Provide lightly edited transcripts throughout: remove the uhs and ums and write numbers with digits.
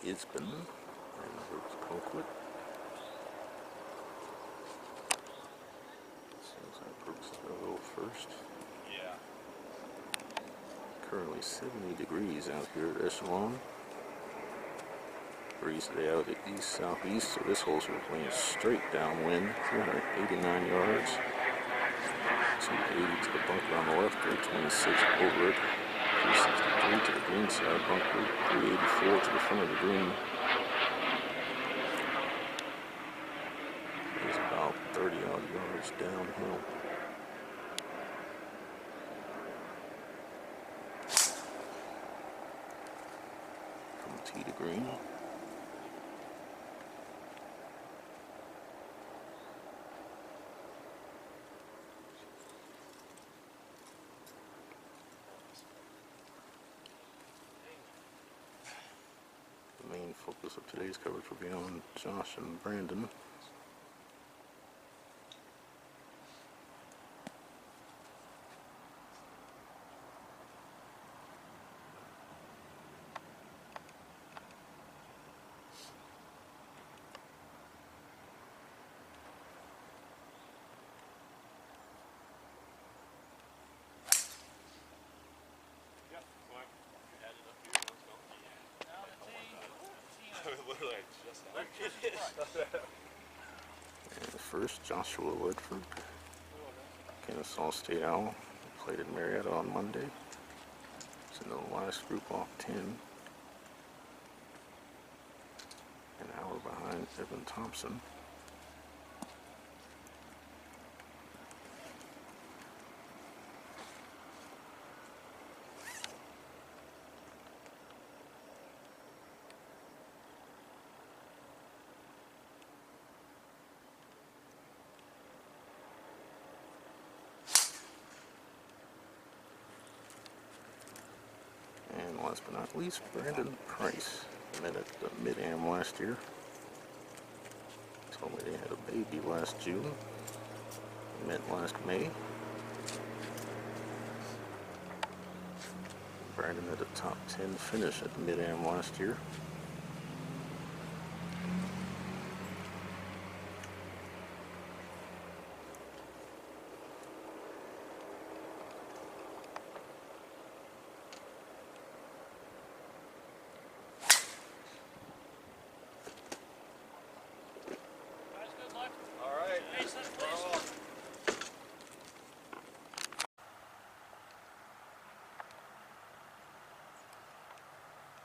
Isban, and here's Colquitt. Seems like Brooks will go first. Yeah. Currently 70 degrees out here at Echelon. Breeze today out at east-southeast, so this hole's playing straight downwind, 389 yards. 280 to the bunker on the left, 326 over it. 363 to the green side bunker, 384 to the front of the green. It's about 30 odd yards downhill. From tee to green. The main focus of today's coverage will be on Josh and Brandon. And first, Joshua Ledford, Kennesaw State Owl, played at Marietta on Monday. It's in the last group off 10. An hour behind Evan Thompson. And last but not least, Brandon Price. Met at the Mid-Am last year. Told me they had a baby last June. Met last May. Brandon had a top 10 finish at the Mid-Am last year.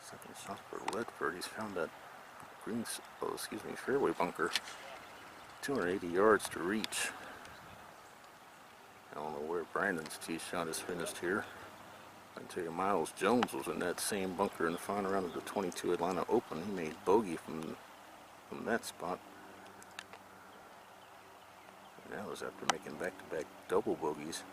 Second shot for Ledford. He's found that fairway bunker. 280 yards to reach. I don't know where Brandon's tee shot is finished here. I can tell you Miles Jones was in that same bunker in the final round of the 22 Atlanta Open. He made bogey from that spot. And that was after making back-to-back double bogeys.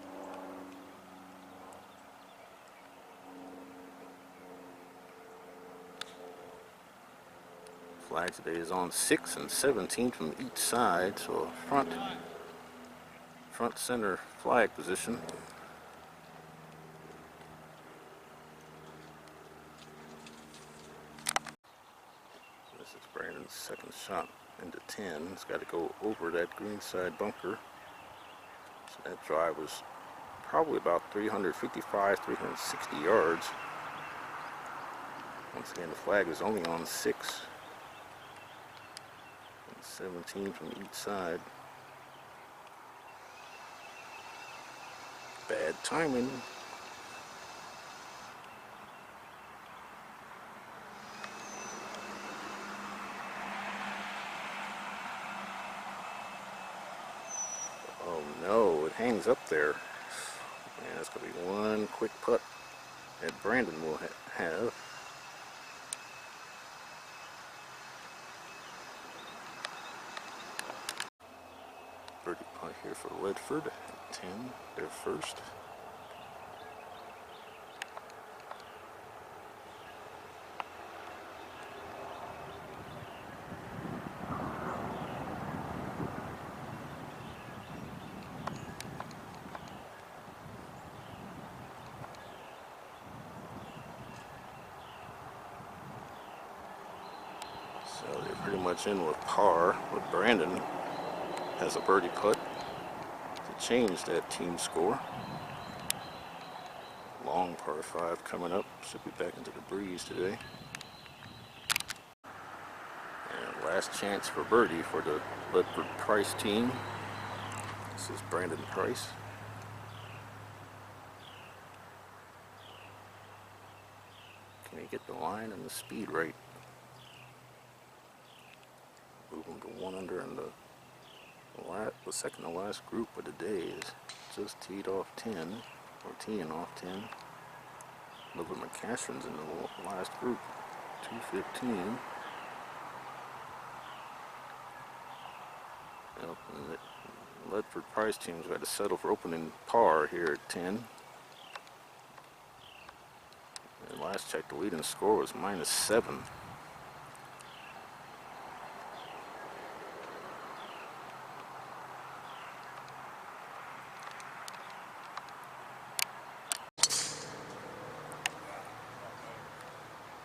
Flag today is on 6 and 17 from each side, so front center flag position. This is Brandon's second shot into 10. It's got to go over that green side bunker. So that drive was probably about 355, 360 yards. Once again, the flag is only on 6. 17 from each side. Bad timing. Oh no, it hangs up there. Man, that's going to be one quick putt that Brandon will have. Birdie putt here for Ledford at 10, their first. pretty much in with par, but Brandon has a birdie putt to change that team score. Long par 5 coming up. Should be back into the breeze today. And last chance for birdie for the Ledford Price team. This is Brandon Price. Can he get the line and the speed right? Move him to 1 under, and the second to last group of the day is just teed off 10, or teeing off 10. Little McCashron's in the last group, 215. Yep, and the Ledford Price team's got to settle for opening par here at 10. And last check, the leading score was -7.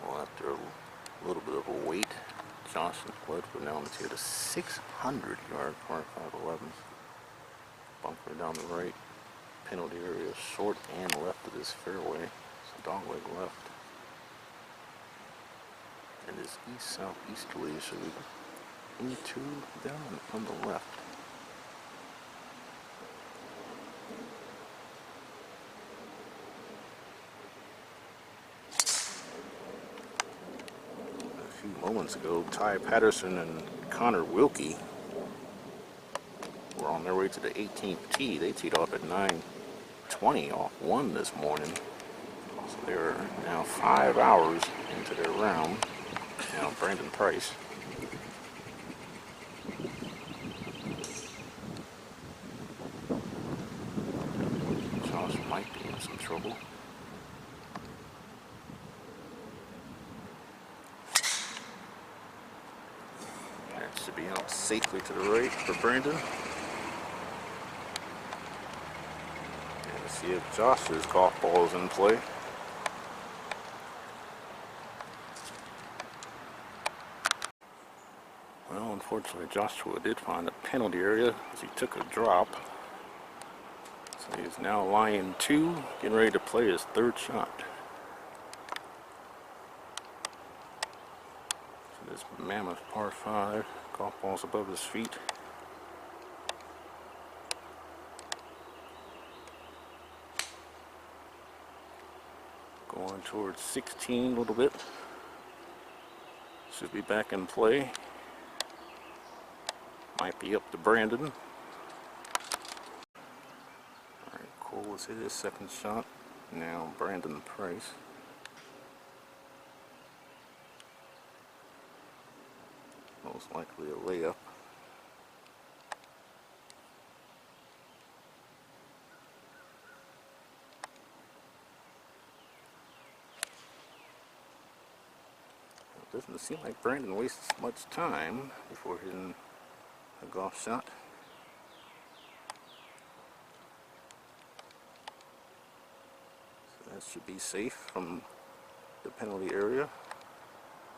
Well, after a little bit of a wait, Johnson Ledford now into a 600-yard par 5 11. Bunker down the right, penalty area short and left of this fairway. It's a dogleg left. And this east-southeasterly should be into them and from the left. A few moments ago, Ty Patterson and Connor Wilkie were on their way to the 18th tee. They teed off at 9:20 off 1 this morning. So they're now 5 hours into their round. Now Brandon Price. Josh might be in some trouble. That should be out safely to the right for Brandon. And let's see if Josh's golf ball is in play. Well, unfortunately, Joshua did find a penalty area as he took a drop. So he's now lying 2, getting ready to play his 3rd shot. So this mammoth par 5, golf ball's above his feet. Going towards 16 a little bit. Should be back in play. Might be up to Brandon. Alright, Cole has hit his 2nd shot. Now Brandon Price. Most likely a layup. It doesn't seem like Brandon wastes much time before hitting a golf shot. So that should be safe from the penalty area.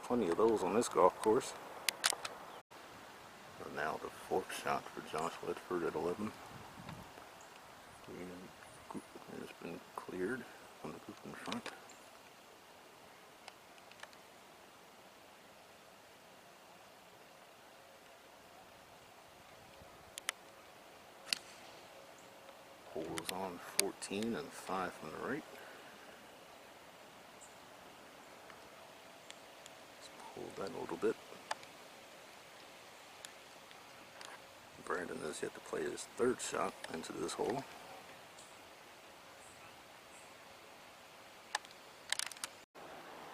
Plenty of those on this golf course. So now the 4th shot for Josh Ledford at 11. Group has been cleared on the group in front. Hole is on 14 and 5 from the right. Let's pull that a little bit. Brandon has yet to play his 3rd shot into this hole.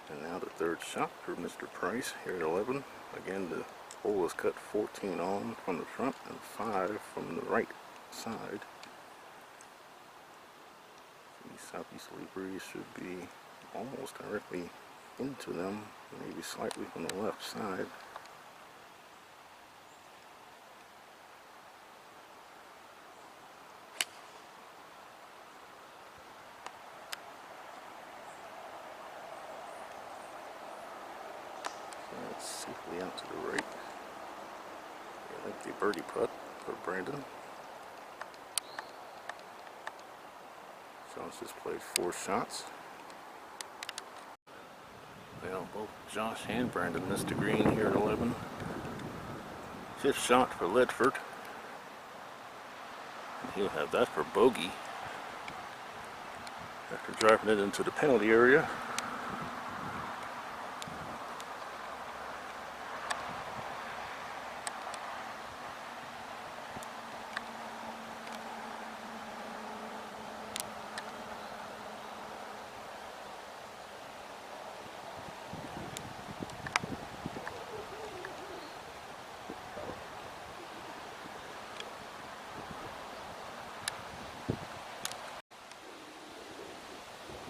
And now the 3rd shot for Mr. Price here at 11. Again, the hole is cut 14 on from the front and 5 from the right side. The southeasterly breeze should be almost directly into them, maybe slightly from the left side. Let's safely Slightly out to the right. I like the birdie putt for Brandon. Josh just played 4 shots. Well, both Josh and Brandon missed the green here at 11. 5th shot for Ledford. And he'll have that for bogey. After driving it into the penalty area.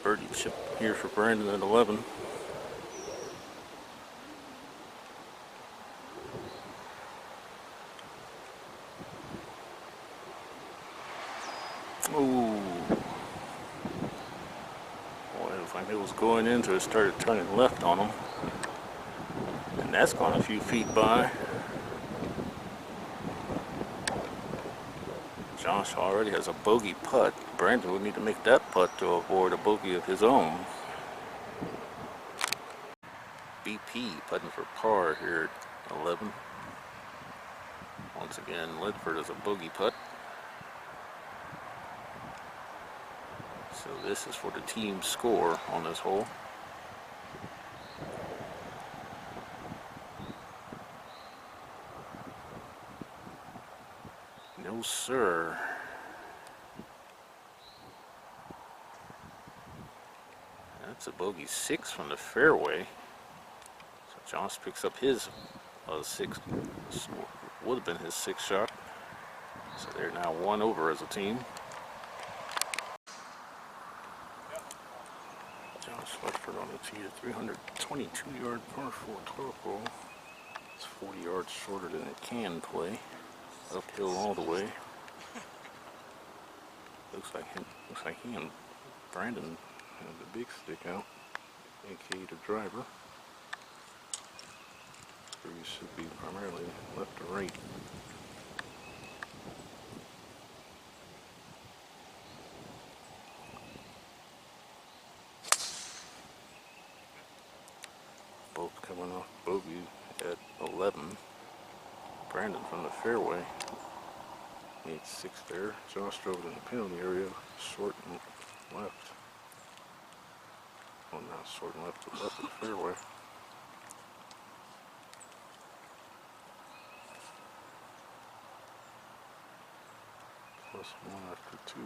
Birdie chip here for Brandon at 11. Ooh. Boy, it was like it was going into it, started turning left on him. And that's gone a few feet by. Josh already has a bogey putt. Brandon would need to make that putt to avoid a bogey of his own. BP putting for par here at 11. Once again, Ledford has a bogey putt. So this is for the team score on this hole. No, sir. That's a bogey 6 from the fairway. So Josh picks up his 6th, would have been his 6th shot. So they're now 1 over as a team. Josh Ledford on the tee at 322-yard par 4 12 hole. It's 40 yards shorter than it can play. Uphill all the way. Looks like he and Brandon have the big stick out, aka the driver. So you should be primarily left to right. Both coming off bogey at 11. Brandon from the fairway. Needs 6 there. Josh drove it in the penalty area, short and left. Well, not short and left, but left of the fairway. +1 after 2.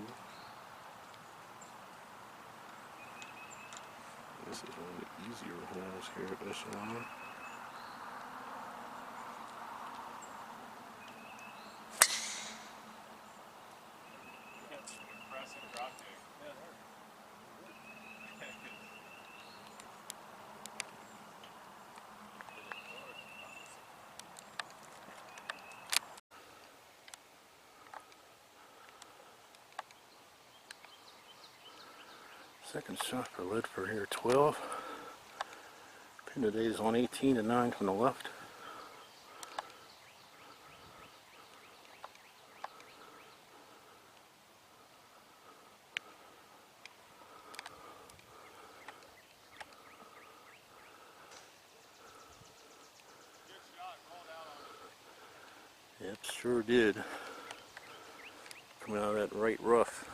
This is one of the easier holes here at this one. Second shot for Ledford here, 12. Pin today is on 18 to 9 from the left. Yep, sure did. Coming out of that right rough.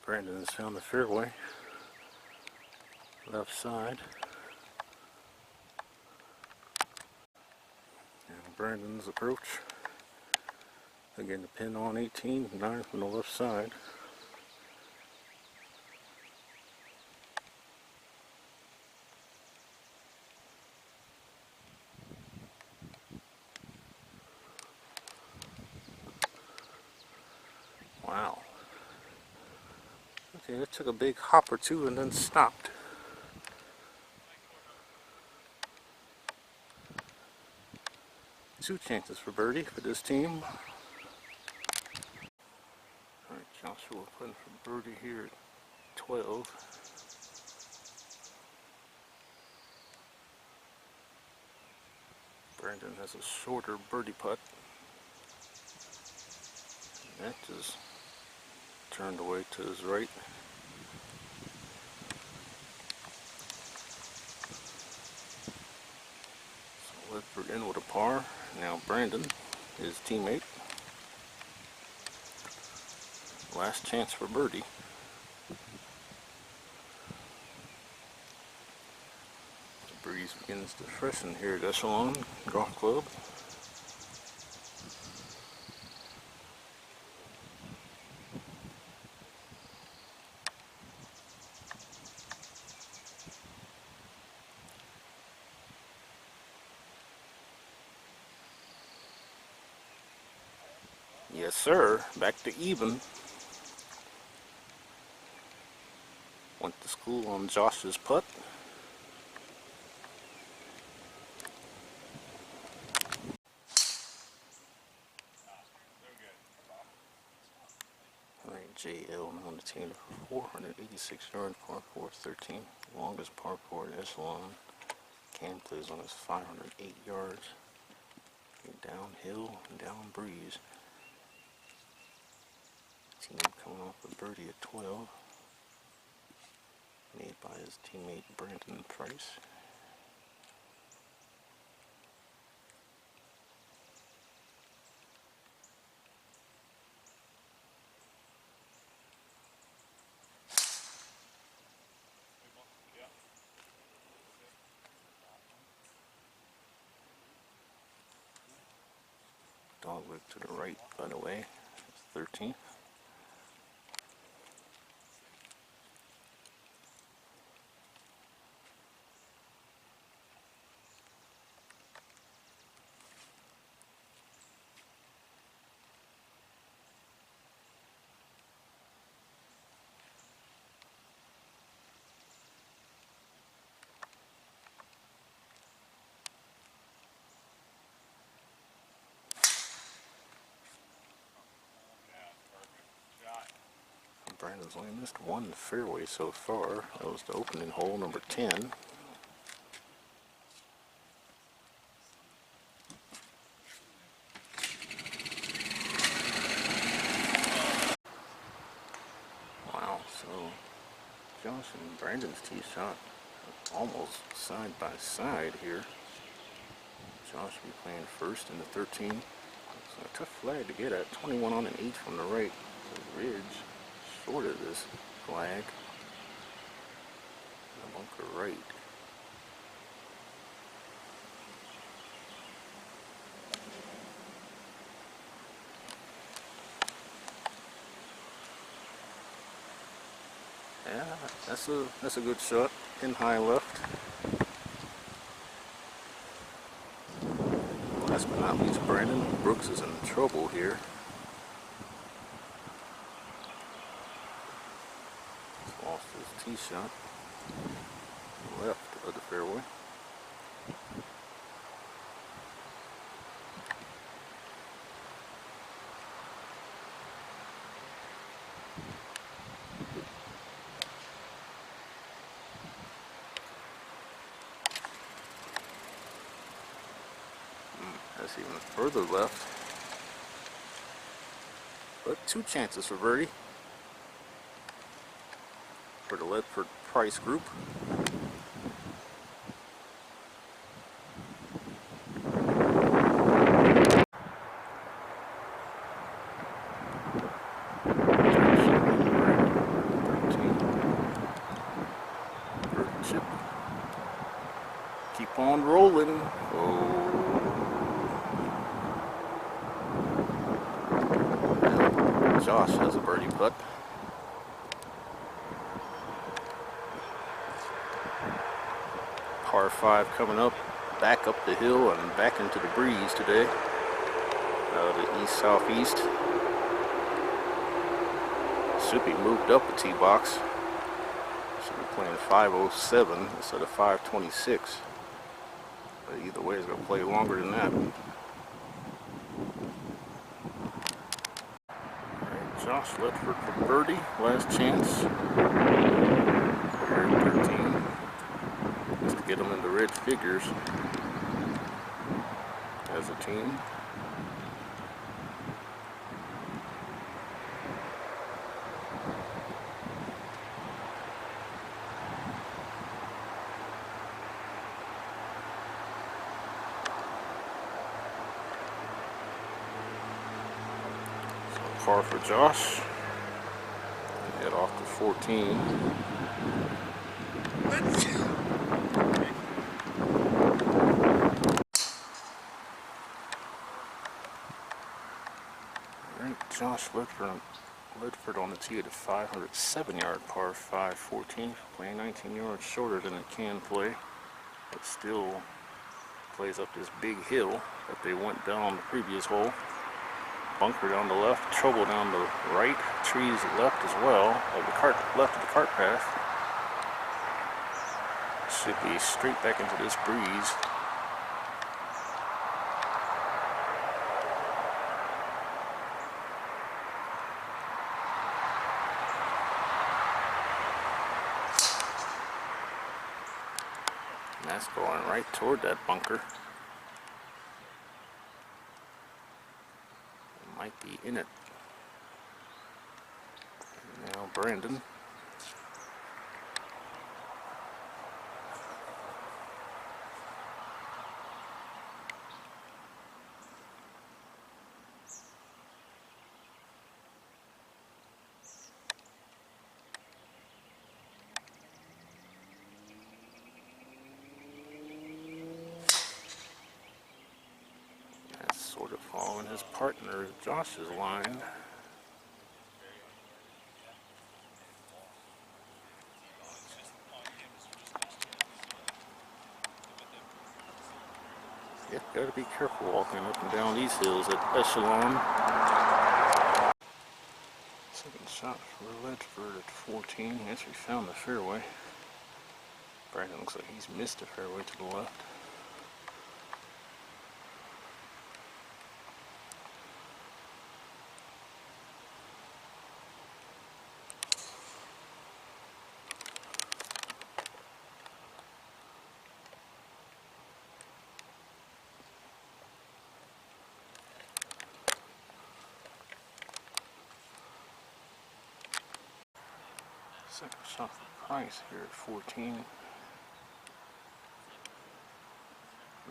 Brandon has found the fairway. Left side. And Brandon's approach. Again, the pin on 18, 9 from the left side. Wow. Okay, it took a big hop or two and then stopped. Two chances for birdie for this team. Alright, Joshua putting for birdie here at 12. Brandon has a shorter birdie putt. That is turned away to his right. So Ledford in with a par. Now Brandon, his teammate. Last chance for birdie. The breeze begins to freshen here at Echelon Golf Club. Yes, sir. Back to even. Went to school on Josh's putt. Alright, JL on the team, 486 yard par 4 13. Longest par 4 at Echelon. Cam plays on his 508 yards. Downhill and down breeze. Team coming off a birdie at 12. Made by his teammate Brandon Price. Dogleg to the right, by the way. It's 13th. Brandon's only missed one fairway so far. That was the opening hole, number 10. Wow, so Josh and Brandon's tee shot almost side by side here. Josh will be playing first in the 13. It's a tough flag to get at. 21 on an 8 from the right. The ridge short of this flag. The bunker right. Yeah, that's a good shot. In high left. Last but not least, Brandon Brooks is in trouble here. Lost his tee shot. Left of the fairway. That's even further left. But 2 chances for birdie for the Ledford Price group. Chip. Keep on rolling. Oh. Josh has a birdie putt. Par 5 coming up, back up the hill and back into the breeze today. The east-southeast. Should be moved up the tee box. Should be playing 507 instead of 526. But either way, it's going to play longer than that. Josh Ledford for birdie, last chance. Here at 13. Just to get him into red figures. 14. So par for Josh. Head off to 14. Josh Ledford on the tee at a 507-yard par 5 14, playing 19 yards shorter than it can play, but still plays up this big hill that they went down the previous hole. Bunker down the left, trouble down the right, trees left as well, left of the cart path. Should be straight back into this breeze. That's going right toward that bunker. It might be in it. Now Brandon. Sort of following his partner Josh's line. Yep, gotta be careful walking up and down these hills at Echelon. Second shot for Ledford at 14. He actually found the fairway. Brandon looks like he's missed the fairway to the left. Second shot for Price here at 14.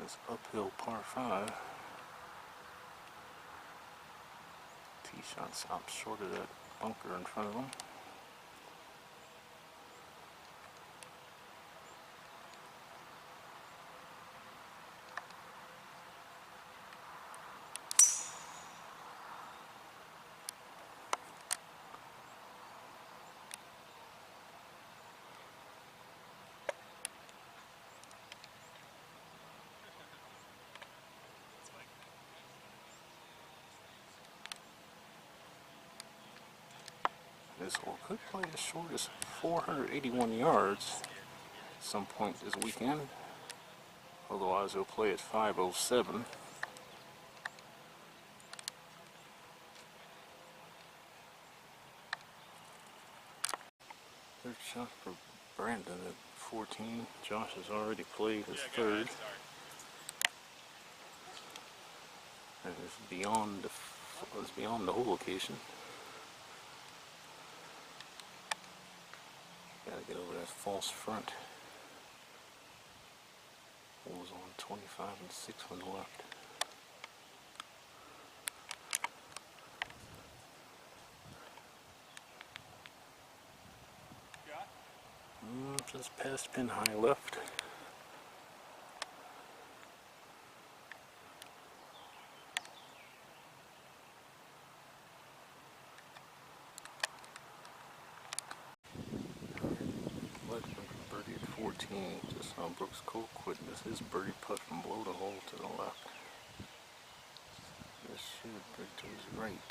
This uphill par 5. Tee shot stops short of that bunker in front of him. This hole could play as short as 481 yards at some point this weekend. Otherwise, he'll play at 507. Third shot for Brandon at 14. Josh has already played his third. And it's beyond the hole location. Gotta get over that false front. Holes on 25 and 6 on the left. Just past pin high left. Birdie at 14. Just saw Brooks Colquitt miss his birdie putt from below the hole to the left. This should break to his right.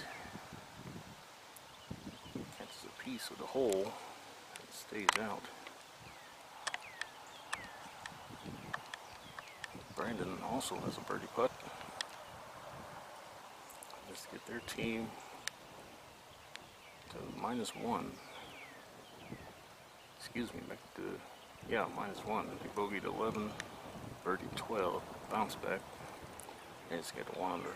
Catches a piece of the hole and stays out. Brandon also has a birdie putt. Just get their team to -1. Excuse me, back to, yeah, -1. They bogeyed 11, birdie 12, bounce back. And it's got a wander.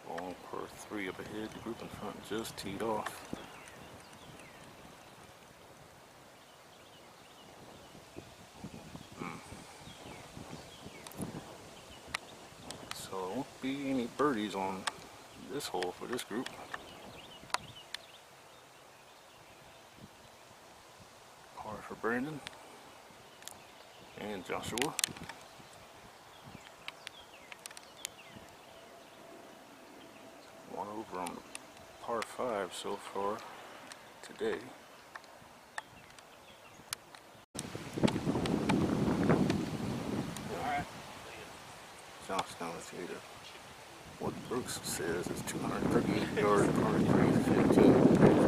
Long par 3 up ahead. The group in front just teed off. So there won't be any birdies on this hole for this group. Par for Brandon and Joshua. One over on the par 5 so far today. Alright. Josh down with you. What Brooks says is 238 yards, par 3, 15.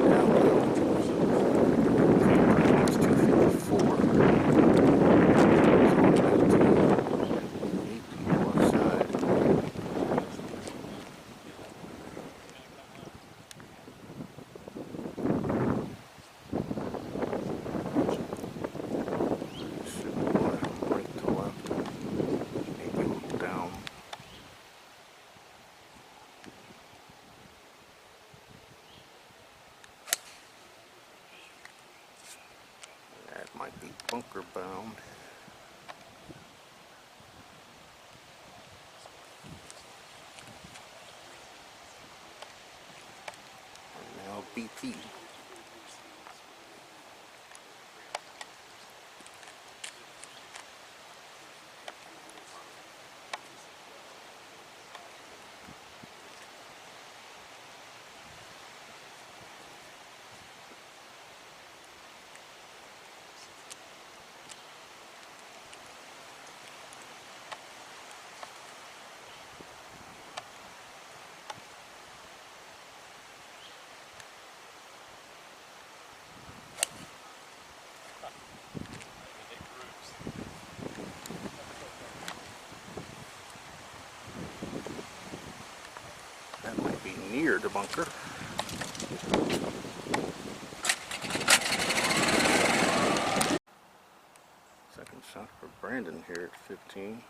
Downhill. It's 254. Might be bunker bound. And now BP. That might be near the bunker. Second shot for Brandon here at 15.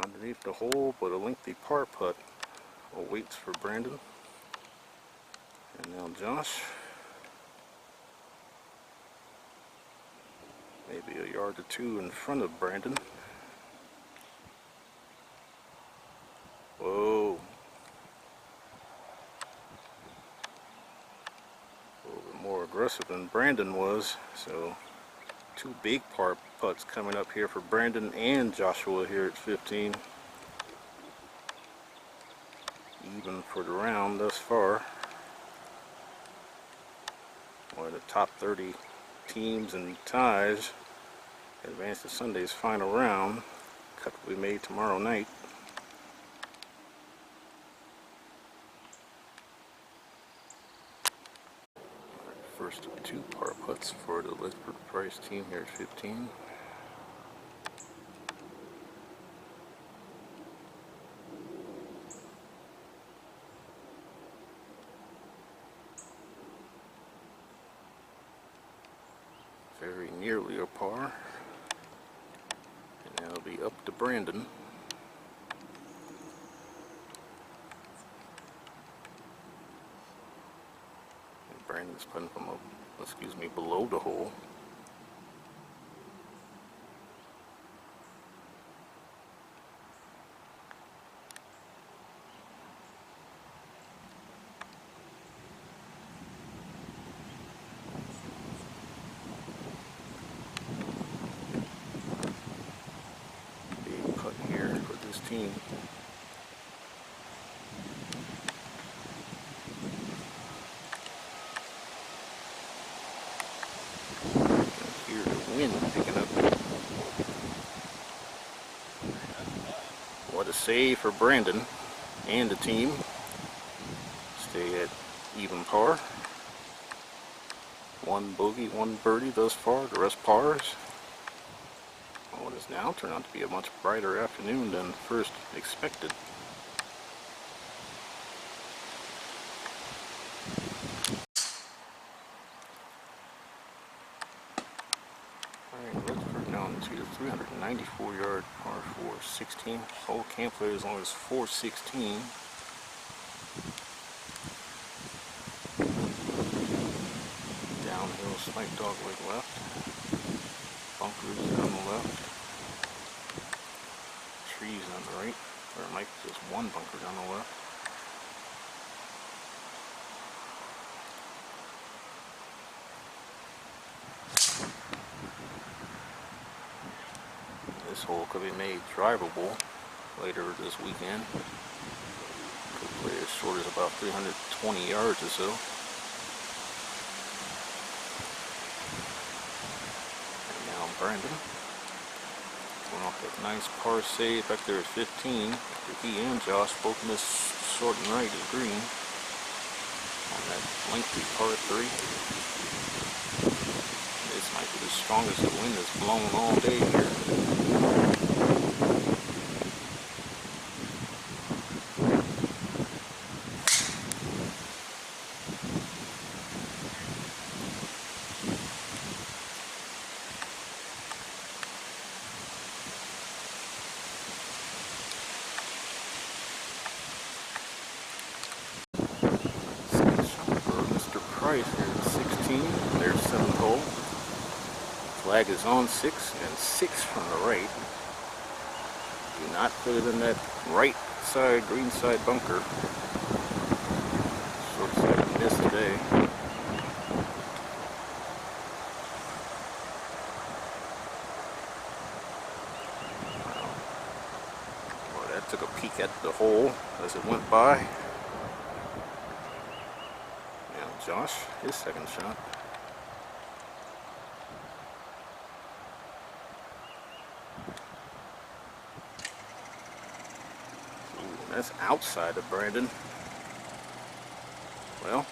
Underneath the hole, but a lengthy par putt awaits for Brandon. And now Josh, maybe a yard or two in front of Brandon. Whoa. A little bit more aggressive than Brandon was, so two big par putts coming up here for Brandon and Joshua here at 15. Even for the round thus far. One of the top 30 teams and ties advance to Sunday's final round. Cut will be made tomorrow night. First of two par putts for the Ledford Price team here at 15. Very nearly a par. And now it'll be up to Brandon. And Brandon's putting from below the hole. Big putt here for this team. Wind picking up. What a save for Brandon and the team. Stay at even par. One bogey, one birdie thus far, the rest pars. This now turned out to be a much brighter afternoon than first expected. Alright, Ledford down to the 394 yard par 4 16. Hole can't play as long as 416. Downhill, slight dogleg left. Bunkers on the left. Trees on the right. Or it might be just one bunker down the left. This hole could be made drivable later this weekend. Could play as short as about 320 yards or so. And now Brandon going off that nice par save back there at 15. He and Josh both missed short and right of green on that lengthy par 3. This might be the strongest the wind has blown all day here. Here at 16, there's 7th hole. Flag is on 6 and 6 from the right. Do not put it in that right side, green side bunker. Short side miss today. Well, that took a peek at the hole as it went by. Josh, his second shot. Ooh, that's outside of Brandon. Well,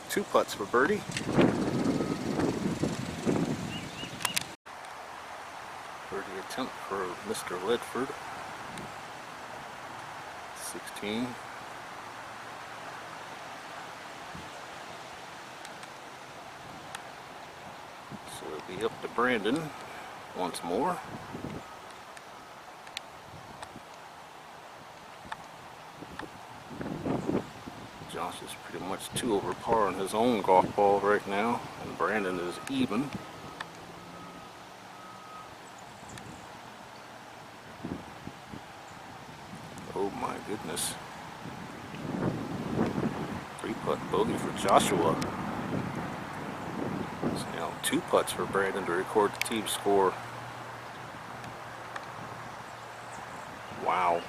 2 putts for birdie. Birdie attempt for Mr. Ledford. 16. So it'll be up to Brandon once more. Josh is pretty much 2 over par on his own golf ball right now, and Brandon is even. Oh my goodness. 3-putt bogey for Joshua. So now 2 putts for Brandon to record the team score. Wow.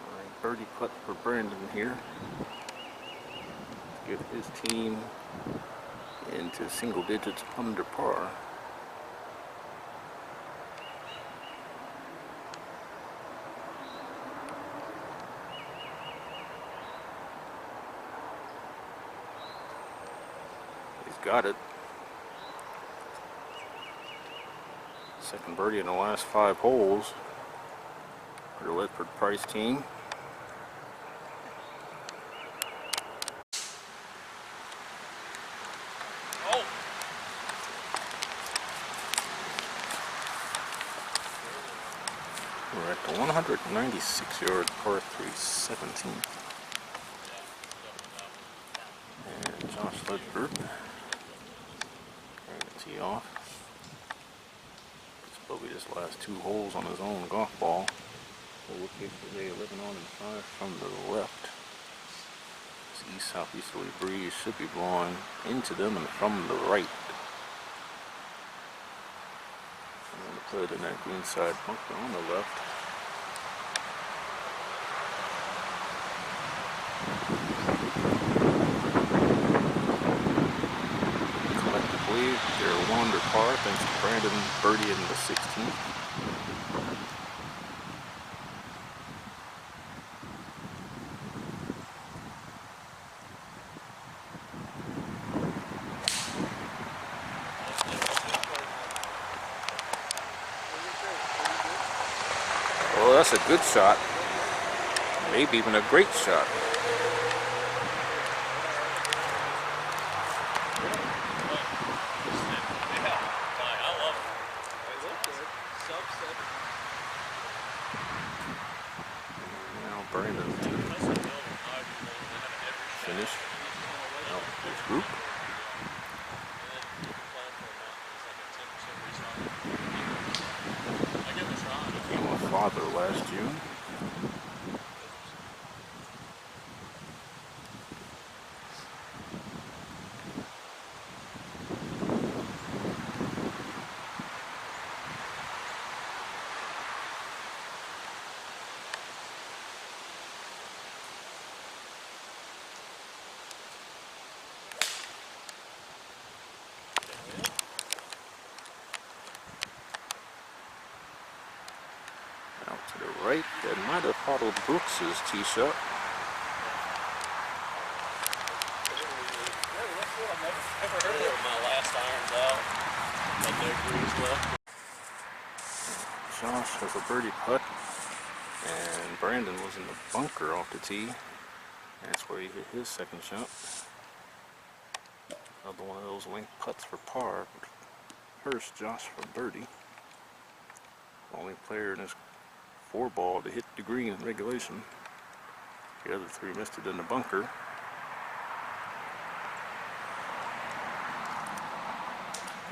Alright, birdie putt for Brandon here. To get his team into single digits under par. Got it. Second birdie in the last 5 holes for the Ledford Price team. Oh. We're at the 196 yard par 3 17. And Josh Ledford. Tee off. It's probably his last 2 holes on his own golf ball. Overkick today, 11 on and 5 from the left. This east-southeasterly breeze should be blowing into them and from the right. I'm going to play it in that green side bunker on the left. They're 1 under par thanks to Brandon birdie in the 16th. Well, that's a good shot. Maybe even a great shot. Now Brandon to finish out his group. Became a father last June. Out to the right, that might have followed Brooks's tee shot. Josh has a birdie putt, and Brandon was in the bunker off the tee. That's where he hit his second shot. Another one of those length putts for par. First, Josh for birdie. Only player in his 4-ball to hit the green in regulation. The other 3 missed it in the bunker.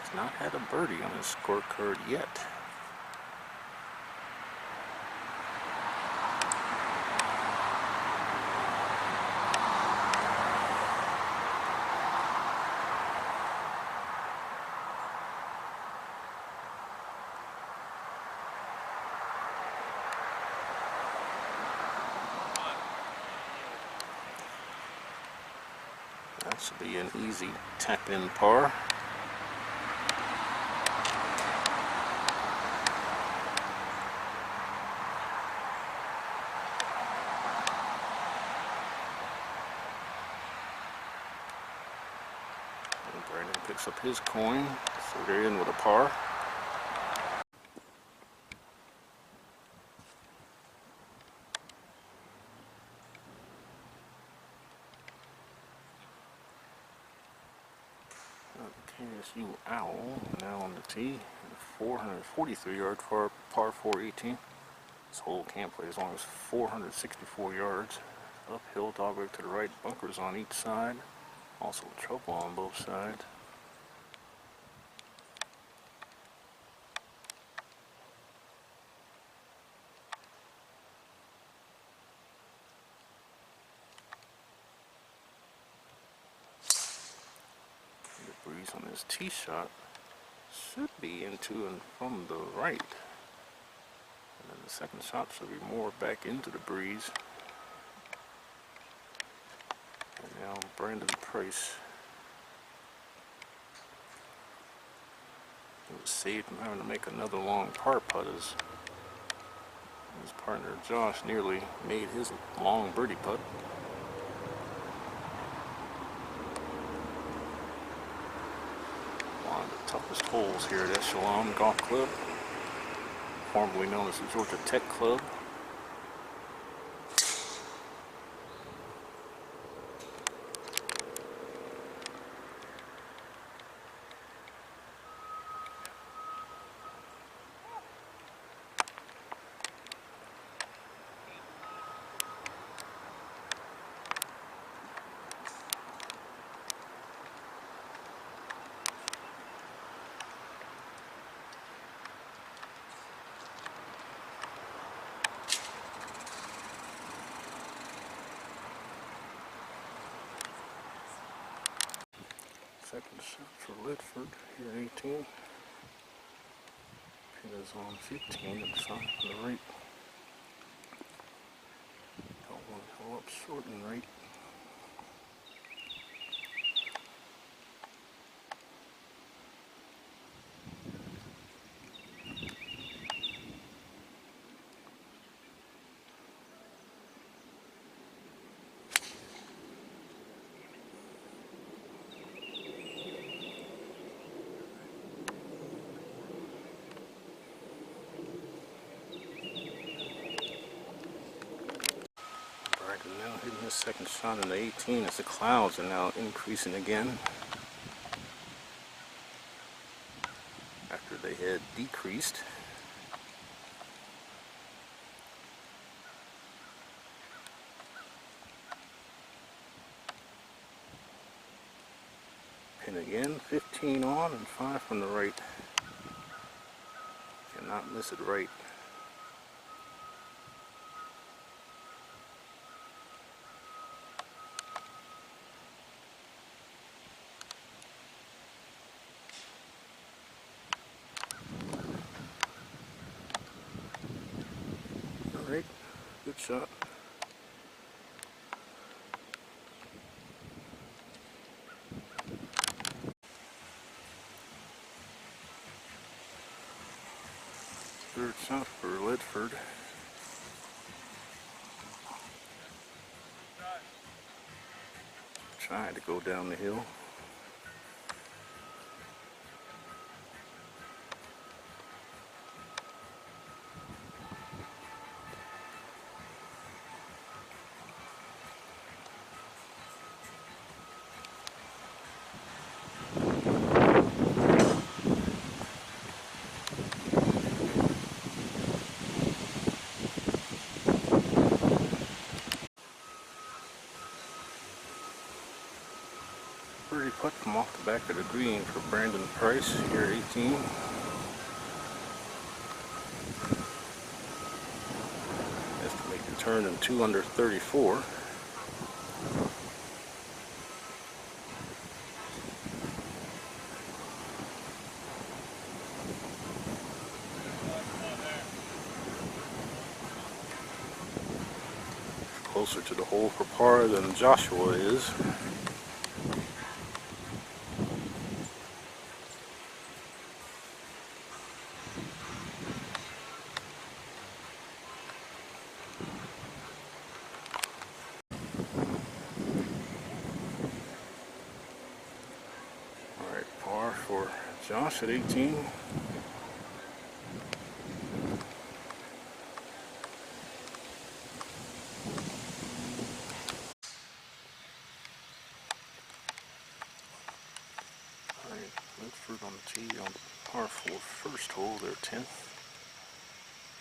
Has not had a birdie on his scorecard yet. That should be an easy tap-in par. And Brandon picks up his coin, so they're in with a par. KSU Owl now on the tee, 443 yard for par 418. This hole can't play as long as 464 yards. Uphill, dogleg to the right, bunkers on each side. Also trouble on both sides. The breeze on his tee shot should be into and from the right. And then the second shot should be more back into the breeze. And now Brandon Price. It was saved from having to make another long par putt as his partner Josh nearly made his long birdie putt. One of the toughest holes here at Echelon Golf Club, formerly known as the Georgia Tech Club. Second shot for Ledford here at 18. Pin is on 15 and side to the right. Don't want to go up short and right. Getting his second shot in the 18 as the clouds are now increasing again after they had decreased. Pin again, 15 on and 5 from the right. Cannot miss it right. Alright, good shot. Third shot for Ledford. Trying to go down the hill. Birdie putt from off the back of the green for Brandon Price here at 18. Estimate the turn in 2 under 34. Closer to the hole for par than Joshua is. Alright, par for Josh at 18. Ledford on the tee on the par 4 first hole, their 10th.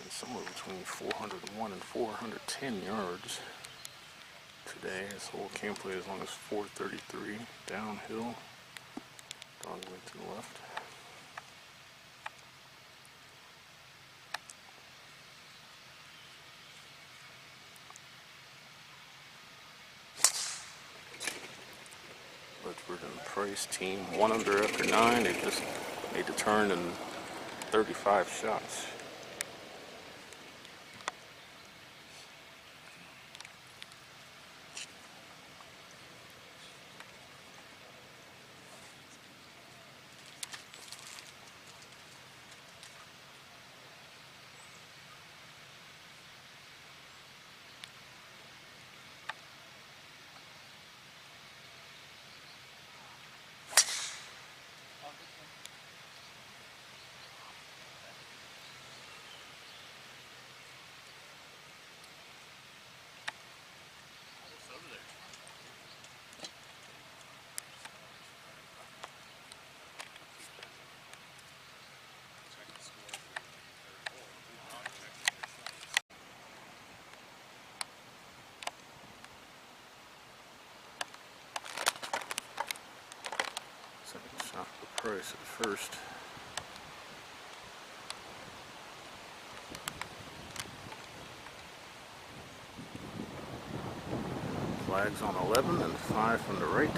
And somewhere between 401 and 410 yards today. This hole can play as long as 433 downhill. Dog way to the left. Ledford and the Price team 1 under after 9. They just made the turn in 35 shots. Second shot for Price at first. Flags on 11 and 5 from the right.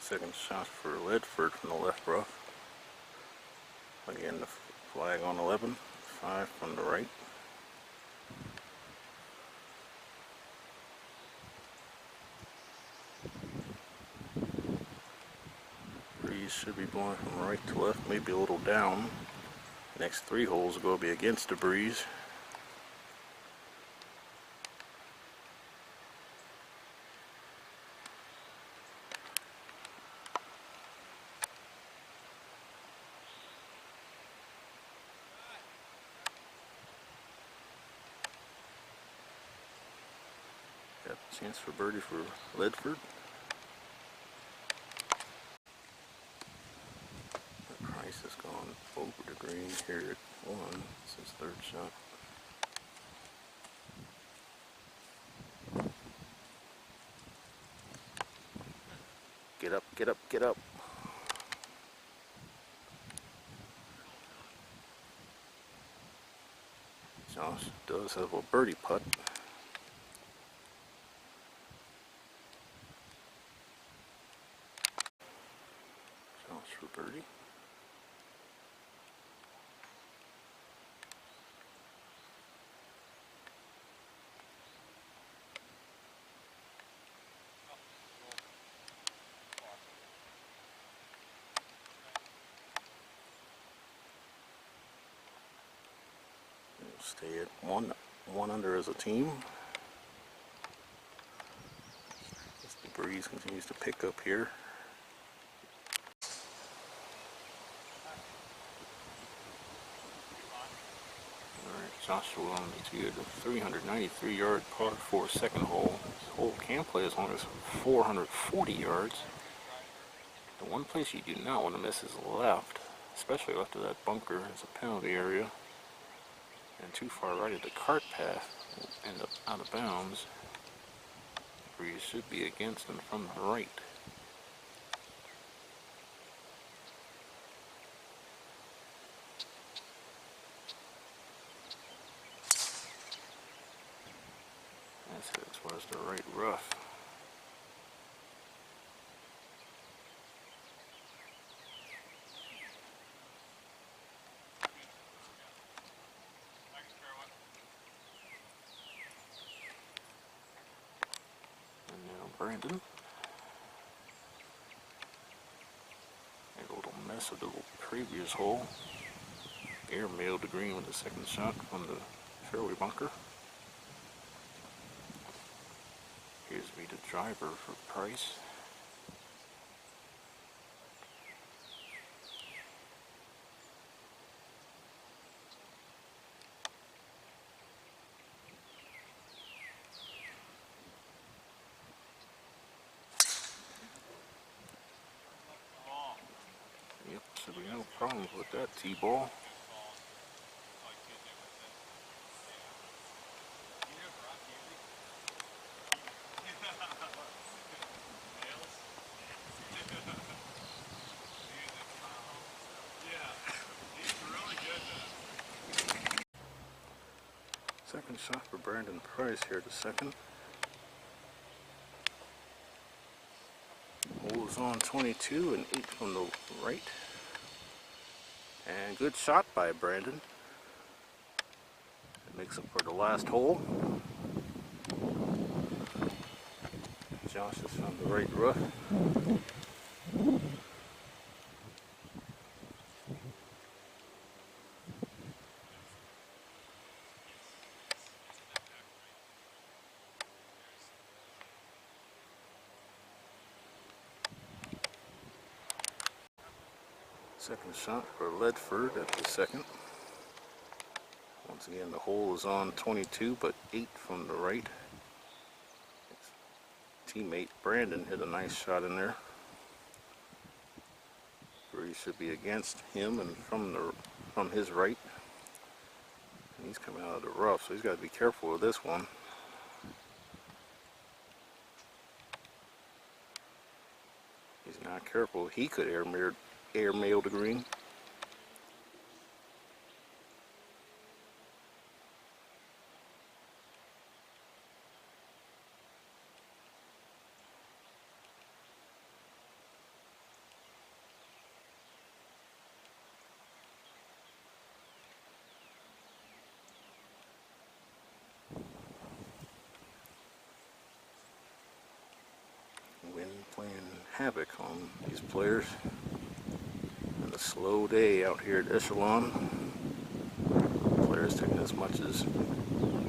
Second shot for Ledford from the left rough. Again, the flag on 11, 5 from the right. Breeze should be blowing from right to left, maybe a little down. Next 3 holes will be against the breeze. Chance for birdie for Ledford. Price has gone over the green here at 1. It's his third shot. Get up, get up, get up. Josh does have a birdie putt. Josh for birdie. Stay at one under as a team. As the breeze continues to pick up here. Alright, Joshua on the 393-yard par 4 second hole. This hole can play as long as 440 yards. The one place you do not want to miss is left, especially left of that bunker as a penalty area. And too far right of the cart path will end up out of bounds. Where you should be against them from the right. That's it as far as the right rough. Brandon. A little mess of the previous hole. Airmailed the green with the second shot from the fairway bunker. Here's me the driver for Price. So we have no problems with that T-ball. Second shot for Brandon Price here at the second. Hole is on 22 and 8 from the right. And good shot by Brandon. It makes up for the last hole. Josh has found the right rough. Second shot for Ledford at the second. Once again, the hole is on 22, but 8 from the right. His teammate Brandon hit a nice shot in there. Where he should be against him and from his right. And he's coming out of the rough, so he's got to be careful with this one. He's not careful, he could airmail the green. Wind playing havoc on these players. And a slow day out here at Echelon. Players taking as much as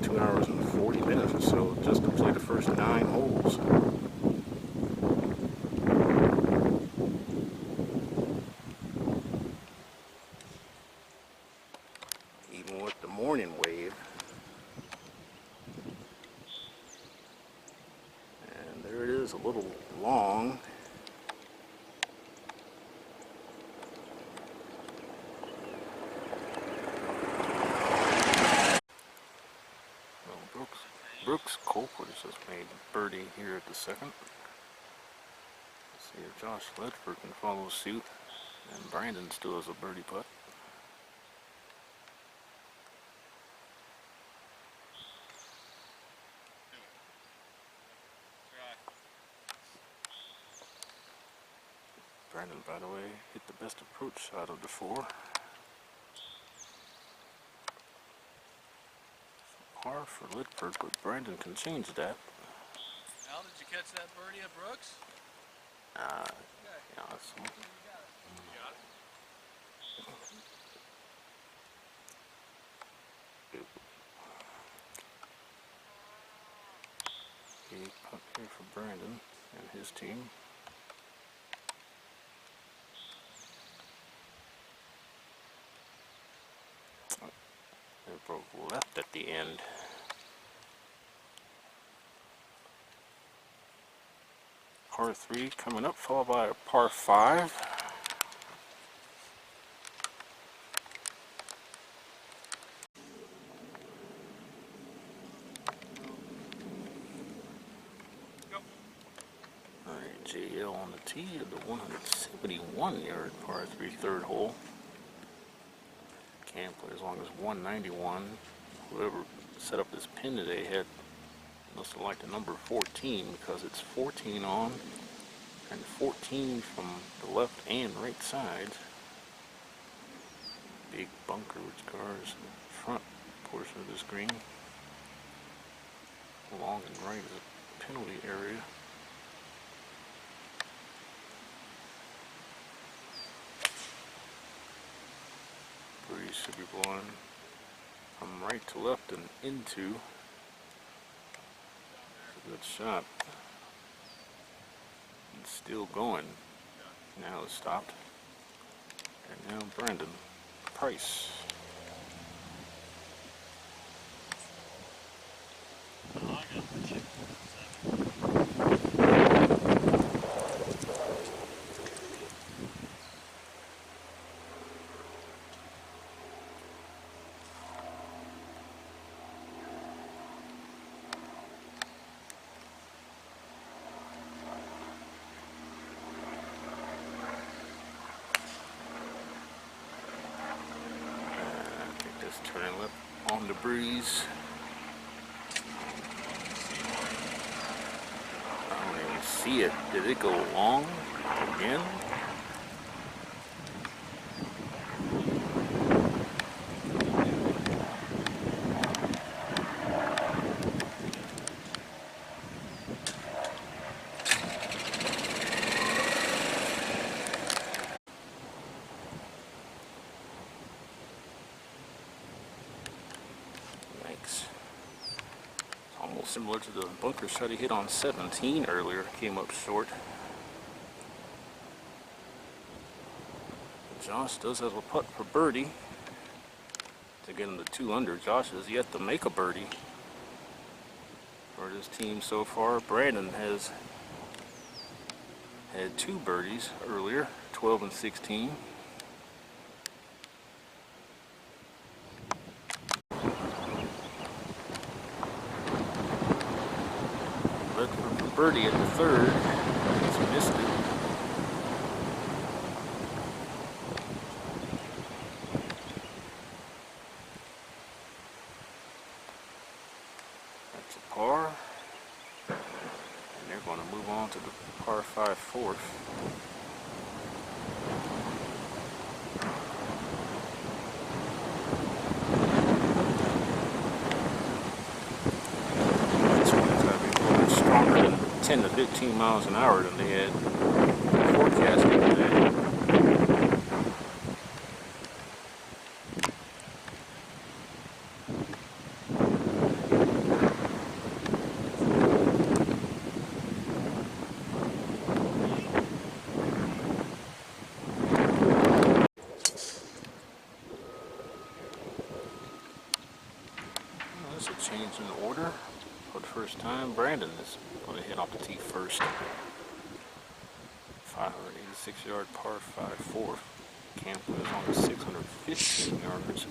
2 hours and 40 minutes or so just to play the first 9 holes. Even with the morning wave, a little long. Well, Brooks Colquitt has just made birdie here at the second. Let's see if Josh Ledford can follow suit. And Brandon still has a birdie putt. Brandon, by the way, hit the best approach shot of the four. Par for Ledford, but Brandon can change that. Al, did you catch that birdie at Brooks? Yeah, that's one. Big putt here for Brandon and his team. It broke left at the end. Par 3 coming up, followed by a par 5. Alright, JL on the tee of the 171-yard par 3 third hole. Can't play as long as 191. Whoever set up this pin today had must have liked the number 14 because it's 14 on and 14 from the left and right sides. Big bunker which guards the front portion of this green. Long and right is a penalty area. Breeze should be blowing from right to left and into. Good shot. It's still going. Now it's stopped. And now Brandon Price. Turning left on the breeze. I don't even see it. Did it go long again? Almost similar to the bunker shot he hit on 17 earlier, came up short. Josh does have a putt for birdie to get him to 2 under. Josh has yet to make a birdie for his team so far. Brandon has had 2 birdies earlier, 12 and 16. Ledford for birdie at the third. He's missed it. That's a par. And they're going to move on to the par 5 fourth. This one's going to be a little stronger than 10 to 15 miles an hour than they had forecasted today. There's a change in order. for the first time. Brandon is going to hit off the tee first. 586-yard par 5-4. Camper is on the 615 yards.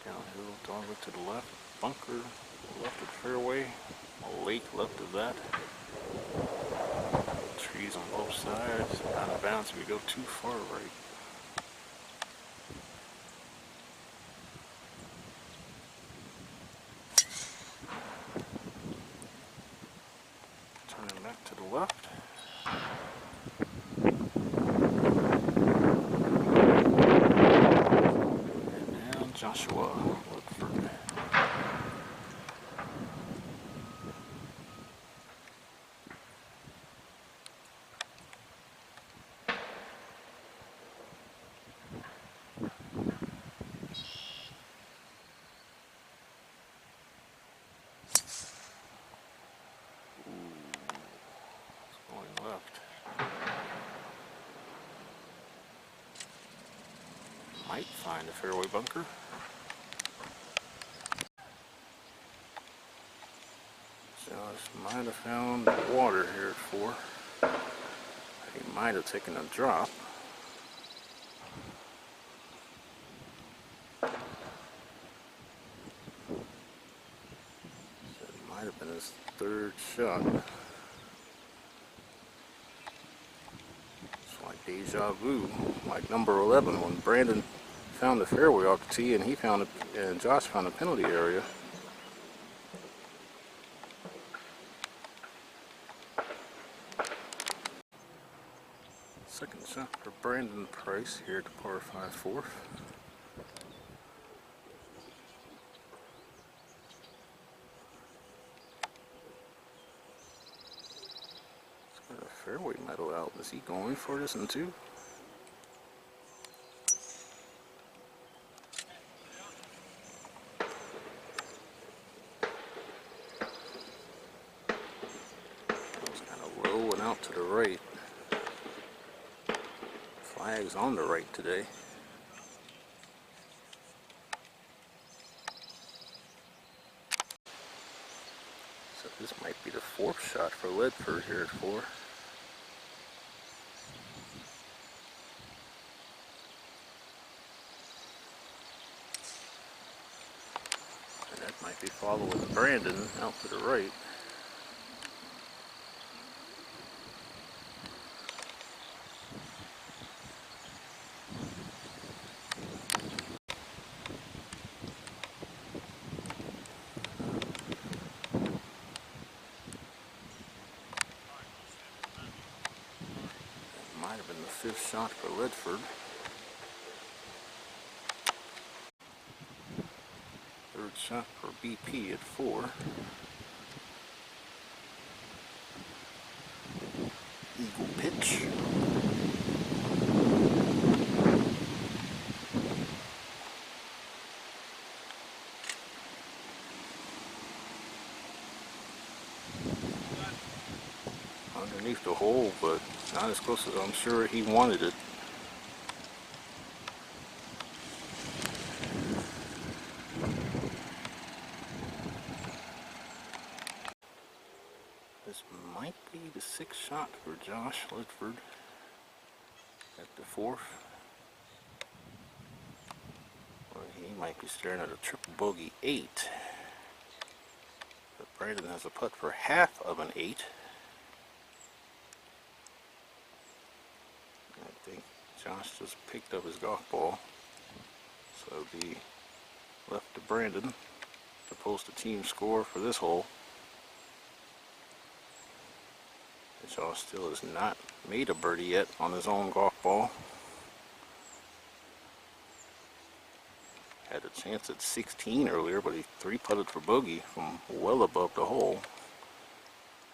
Downhill, dogleg to the left. Bunker left of the fairway. A lake left of that. Trees on both sides. Out of bounds if we go too far right. Turning back to the left. And now Joshua Ledford. Might find a fairway bunker. Josh might have found water here at 4. He might have taken a drop. So it might have been his 3rd shot. It's like deja vu, like number 11 when Brandon found the fairway off the tee and he found it, and Josh found the penalty area. Second shot for Brandon Price here at the par 5-4. He's got a fairway medal out. Is he going for this one too? Out to the right. Flag's on the right today. So this might be the 4th shot for Ledford here at 4. And that might be following Brandon out to the right. Might have been the 5th shot for Ledford. 3rd shot for BP at 4. Eagle pitch. Underneath the hole, but not as close as I'm sure he wanted it. This might be the 6th shot for Josh Ledford at the 4th. Or he might be staring at a triple bogey 8. But Brandon has a putt for half of an 8. I think Josh just picked up his golf ball. So it'll be left to Brandon to post a team score for this hole. Josh still has not made a birdie yet on his own golf ball. Had a chance at 16 earlier, but he 3-putted for bogey from well above the hole.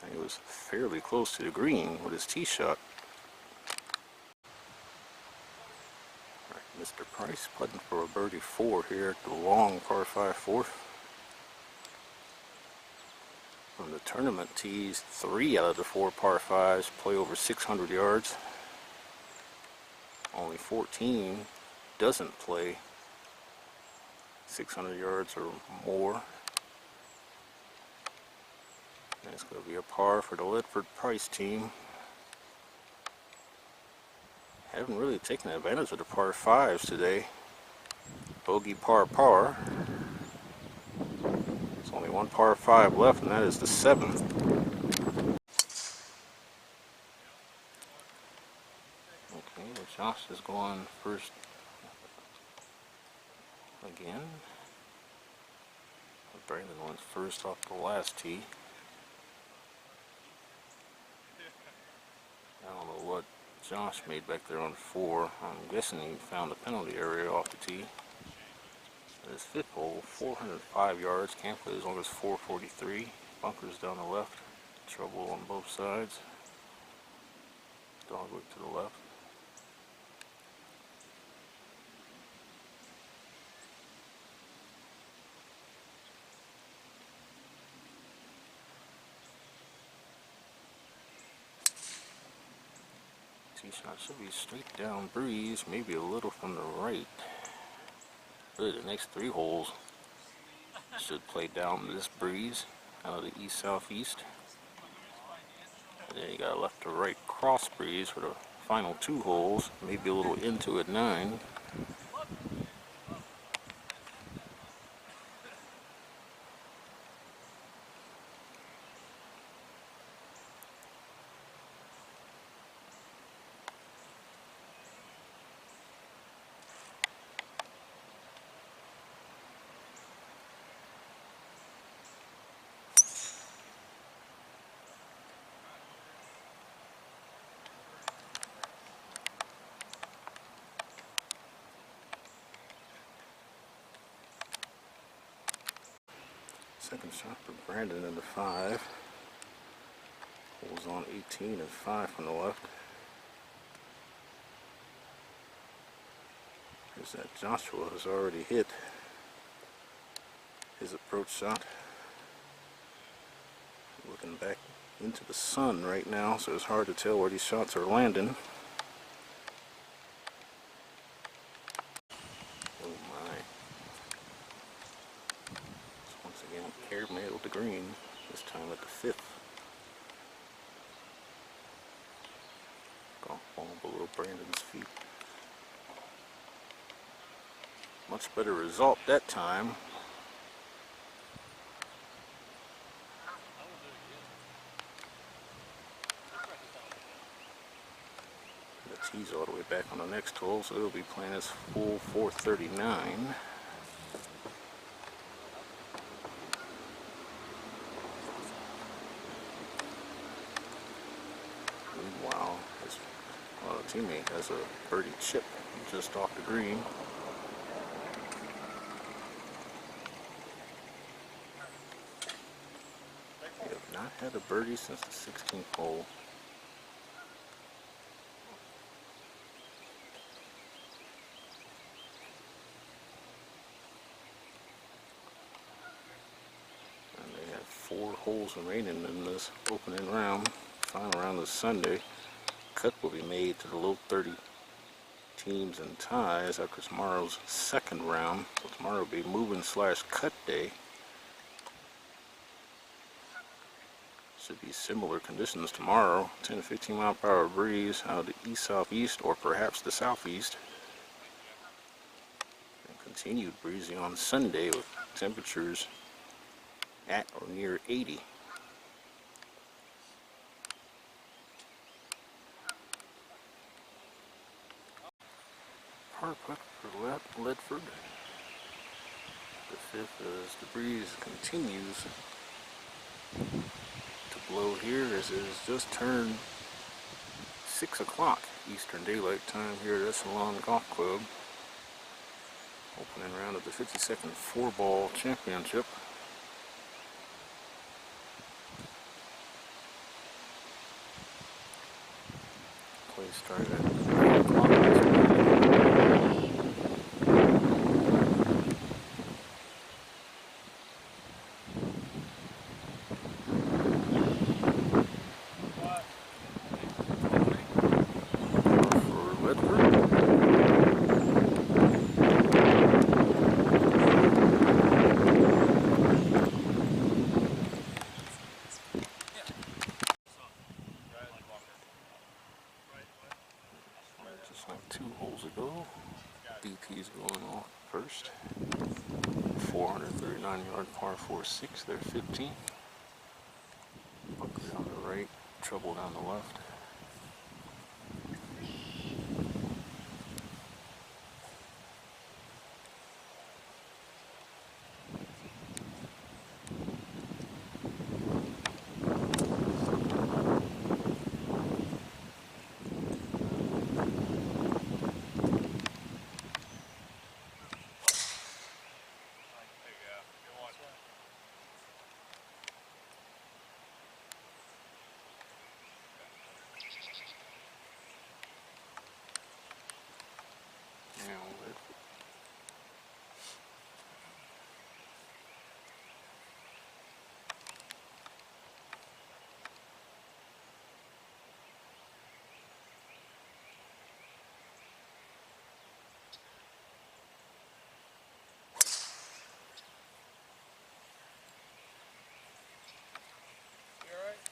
And he was fairly close to the green with his tee shot. All right, Mr. Price putting for a birdie 4 here at the long par 5 4th. From the tournament tees, 3 out of the 4 par 5s play over 600 yards. Only 14 doesn't play 600 yards or more. That's going to be a par for the Ledford Price team. Haven't really taken advantage of the par 5s today. Bogey par par. There's only one par 5 left, and that is the 7th. Okay, well, Josh is going first again. Brandon went first off the last tee. I don't know what Josh made back there on 4. I'm guessing he found the penalty area off the tee. His 5th hole, 405 yards, can't play as long as 443. Bunkers down the left, trouble on both sides. Dogwood to the left. Tee shot should be straight down breeze, maybe a little from the right. Really, the next 3 holes should play down this breeze out of the east-southeast. And then you got a left to right cross breeze for the final 2 holes, maybe a little into at 9. Second shot for Brandon in the 5. Holes on 18 and 5 from the left. Here's that Joshua has already hit his approach shot. Looking back into the sun right now, so it's hard to tell where these shots are landing. Oh my. So once again, air mailed the green, this time at the 5th. Golf ball below Brandon's feet. Much better result that time. The tee's all the way back on the next hole, so it'll be playing as full 439. Meanwhile, his teammate has a birdie chip just off the green. They have not had a birdie since the 16th hole. And they have 4 holes remaining in this opening round. Final round is Sunday. Cut will be made to the low 30 teams and ties after tomorrow's second round. So tomorrow will be moving/cut day. Should be similar conditions tomorrow. 10 to 15 mile per hour breeze out of the east-southeast or perhaps the southeast. And continued breezy on Sunday with temperatures at or near 80. Par putt for Ledford. The 5th as the breeze continues to blow here as it has just turned 6 o'clock Eastern Daylight Time here at Echelon Golf Club. Opening round of the 52nd 4-ball championship. Play started at 8 o'clock this morning. 9-yard par 4-6 there, 15. Bunkers on the right, trouble down the left. Now, Ledford. You alright?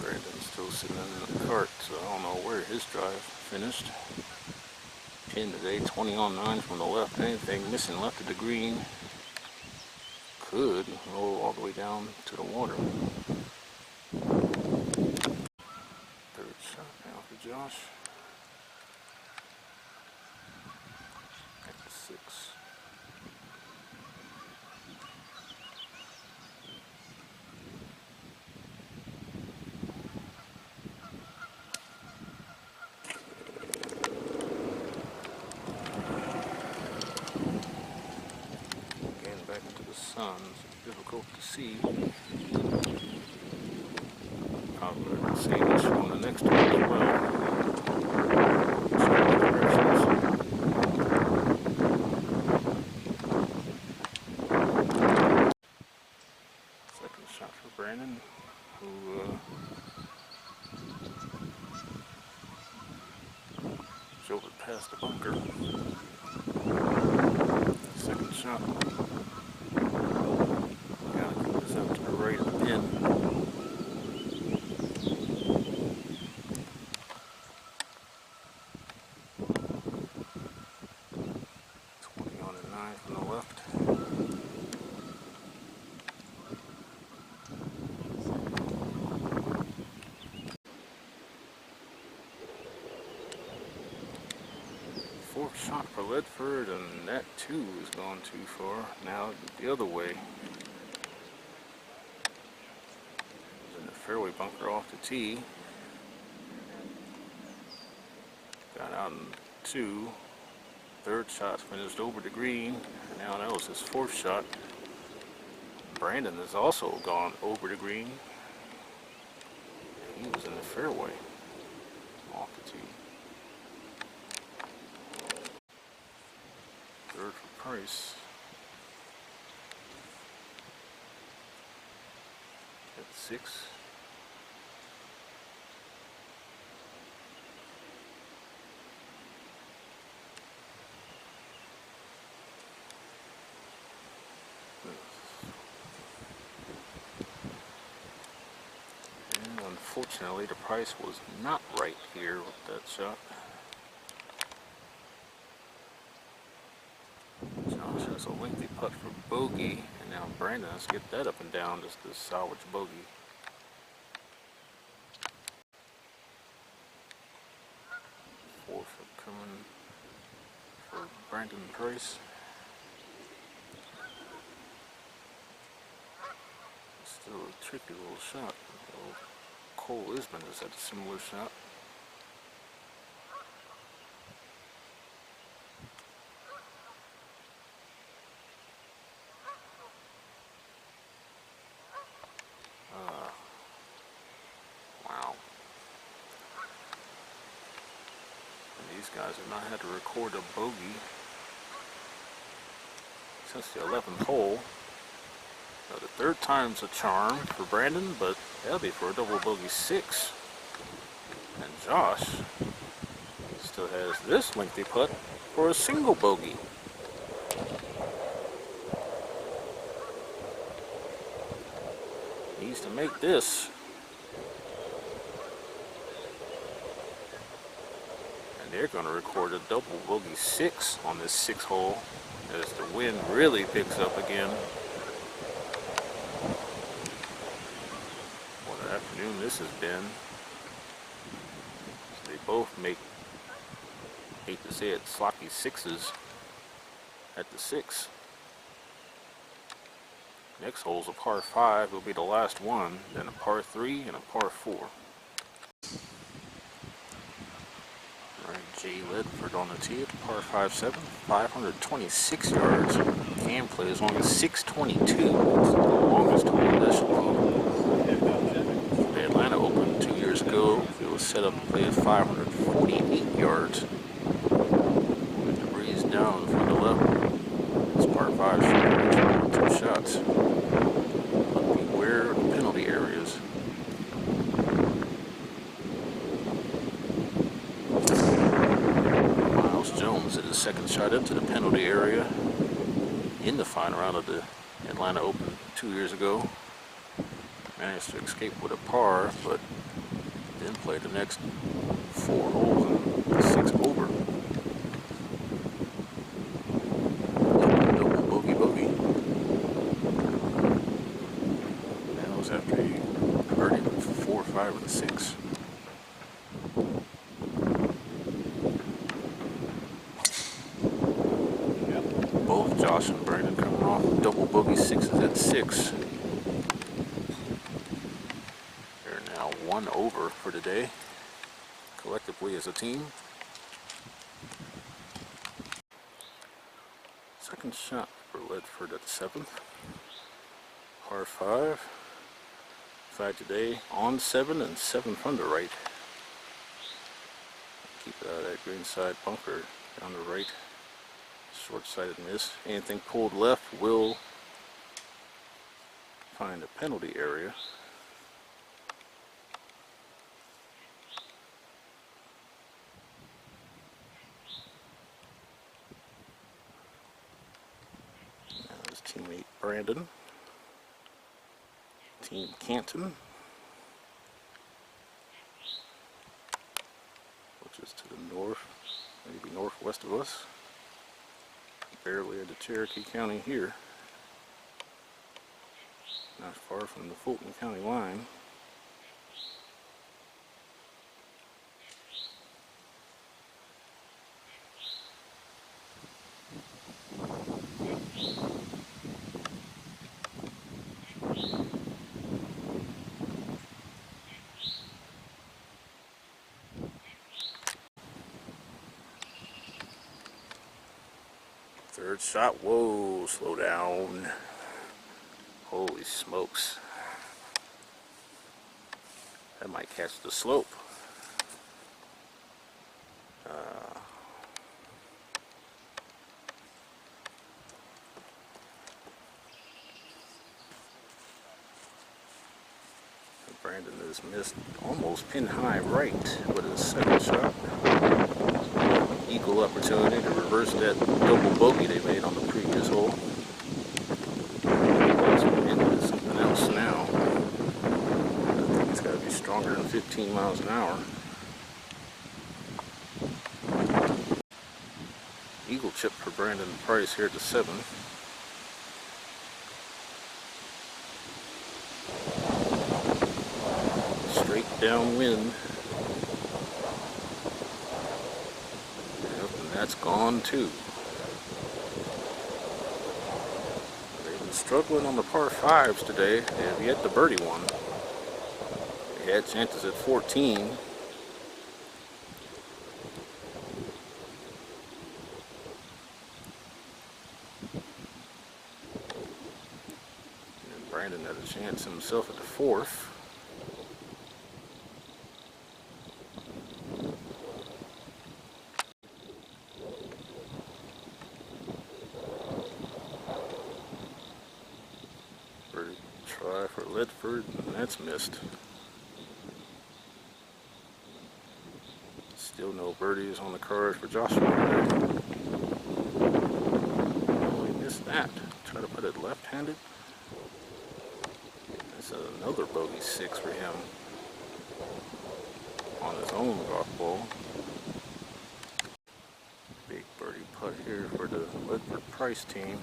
Brandon's still sitting in the cart, so I don't know where his drive finished. 10 today, 20 on 9 from the left. Anything missing left of the green could roll all the way down to the water. Third shot now for Josh. At 6. Again, back into the sun. It's difficult to see. Probably the same issue on the next one as well. Second shot for Brandon, who drove it past the bunker. Second shot. Gotta keep this out to the right of the pin. 20 on a 9 from the left. Fourth shot for Ledford, and that too has gone too far. Now the other way. It was in the fairway bunker off the tee. Got out in 2. Third shot finished over the green. Now that was his fourth shot. Brandon has also gone over the green. He was in the fairway off the tee. Third for Price. At 6. And unfortunately, the price was not right here with that shot. Josh has a lengthy putt for bogey, and now Brandon has to get that up and down just to salvage bogey. Fourth coming for Brandon Price. Still a tricky little shot. Cole Isban has had a similar shot. Wow. And these Guys have not had to record a bogey since the 11th hole. Now the third time's a charm for Brandon, but that'll be for a double bogey 6. And Josh still has this lengthy putt for a single bogey. Needs to make this. They're going to record a double bogey 6 on this 6th hole as the wind really picks up again. What an afternoon this has been. So they both make, hate to say it, sloppy 6s at the 6. Next hole's a par 5, will be the last one, then a par 3 and a par 4. Ledford on the tee at the par 5-7, 526 yards. Can play as long as 622. It's the longest hole this long. The Atlanta Open 2 years ago, it was set up to play at 548 yards. With the breeze down from the left, this par 5 should be 2 shots. But beware of the penalty areas. At his second shot into the penalty area in the final round of the Atlanta Open 2 years ago. Managed to escape with a par, but then played the next 4 holes and 6 over. Double bogey. That was after he birdied with 4, 5, and 6. Josh and Brandon coming off double bogey 6s at 6. They're now 1 over for today, collectively as a team. Second shot for Ledford at the 7th. Par 5. 5 today on 7 and 7 from the right. Keep it out of that greenside bunker down the right. Short-sighted miss. Anything pulled left will find a penalty area. Now his teammate Brandon. Team Canton, which is to the north, maybe northwest of us. Barely into Cherokee County here. Not far from the Fulton County line. Third shot, whoa, slow down. Holy smokes. That might catch the slope. Brandon has missed almost pin high right with his second shot. Equal opportunity to reverse that double bogey they made on the previous hole. It's into something else now. I think it's got to be stronger than 15 miles an hour. Eagle chip for Brandon Price here at the 7. Straight downwind. That's gone too. They've been struggling on the par 5s today. They have yet to birdie one. They had chances at 14. And Brandon had a chance himself at the 4th. Ledford, and that's missed. Still no birdies on the card for Joshua today. Oh, he missed that. Try to put it left-handed. That's another bogey 6 for him on his own golf ball. Big birdie putt here for the Ledford Price team.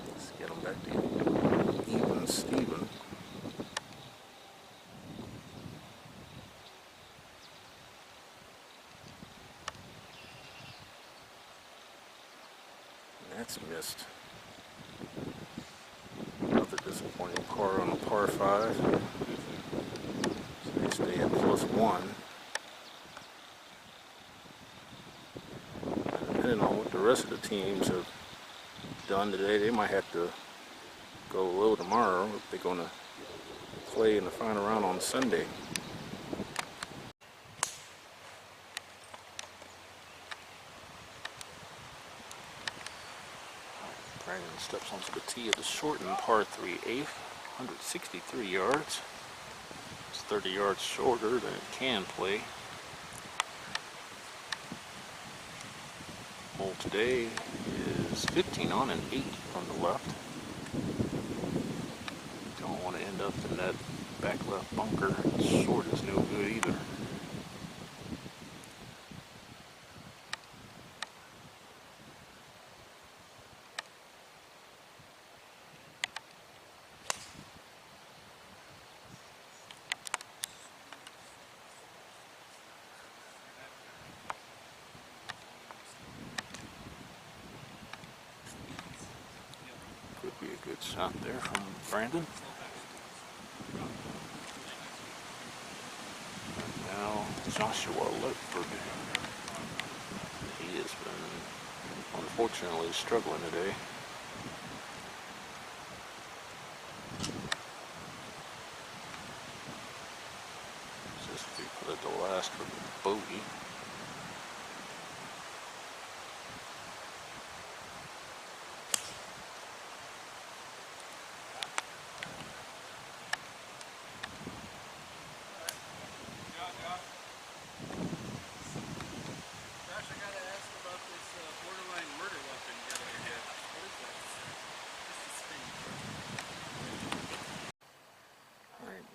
Let's get him back to even Steven. That's missed. Another disappointing par on a par 5. So they stay at +1. Depending on what the rest of the teams have done today, they might have to go low tomorrow if they're going to play in the final round on Sunday. Brandon steps onto the tee of the shortened par 3 eighth, 163 yards. It's 30 yards shorter than it can play. Hole today is 15 on and 8 from the left. Don't want to end up in that back left bunker. Short is no good either. Could be a good shot there from Brandon. And now Joshua Ledford. He has been unfortunately struggling today. Just if he put it to last for the bogey.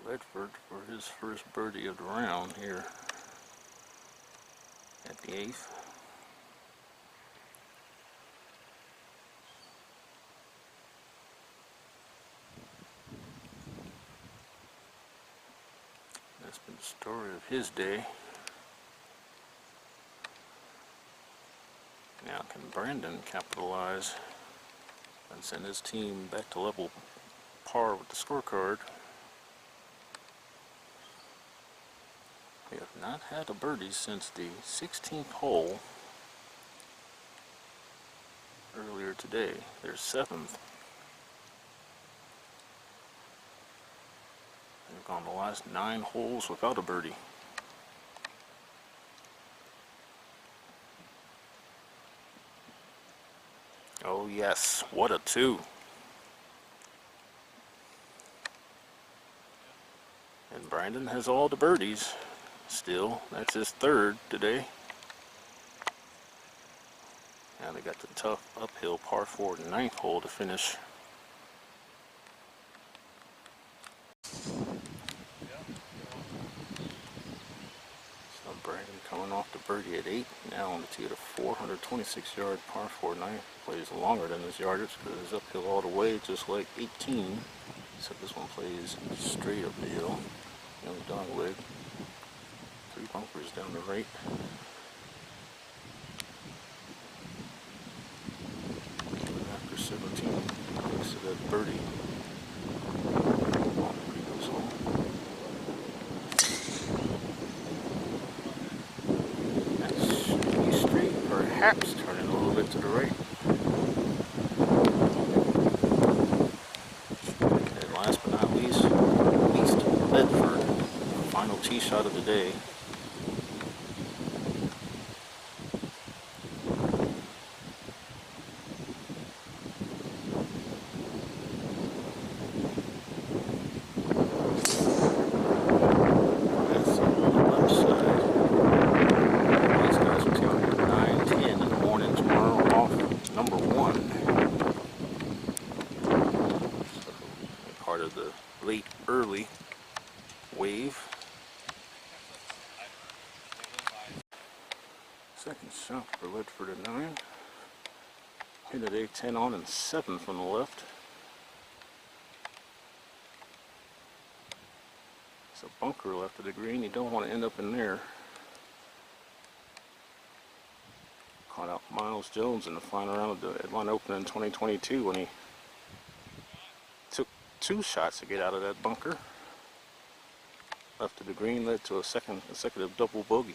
Ledford for his first birdie of the round here at the 8th. That's been the story of his day. Now can Brandon capitalize and send his team back to level par with the scorecard? We have not had a birdie since the 16th hole earlier today. Their 7th. They've gone the last 9 holes without a birdie. Oh yes, what a 2. And Brandon has all the birdies. Still, that's his 3rd today. Now they got the tough uphill par 4 9th hole to finish. So Brandon coming off the birdie at 8, now on the tee at a 426-yard par 4 9th. Plays longer than his yardage because it's uphill all the way, just like 18. Except this one plays straight up the hill. Young dogleg. 3 bumpers down the right. After 17, looks to that birdie on the previous hole. That's straight, perhaps turning a little bit to the right. And last but not least Ledford, final tee shot of the day. Second shot for Ledford at 9. Hit at A10 on and 7 from the left. It's a bunker left of the green. You don't want to end up in there. Caught out Miles Jones in the final round of the Isban Open in 2022 when he took 2 shots to get out of that bunker. Left of the green led to a second consecutive double bogey.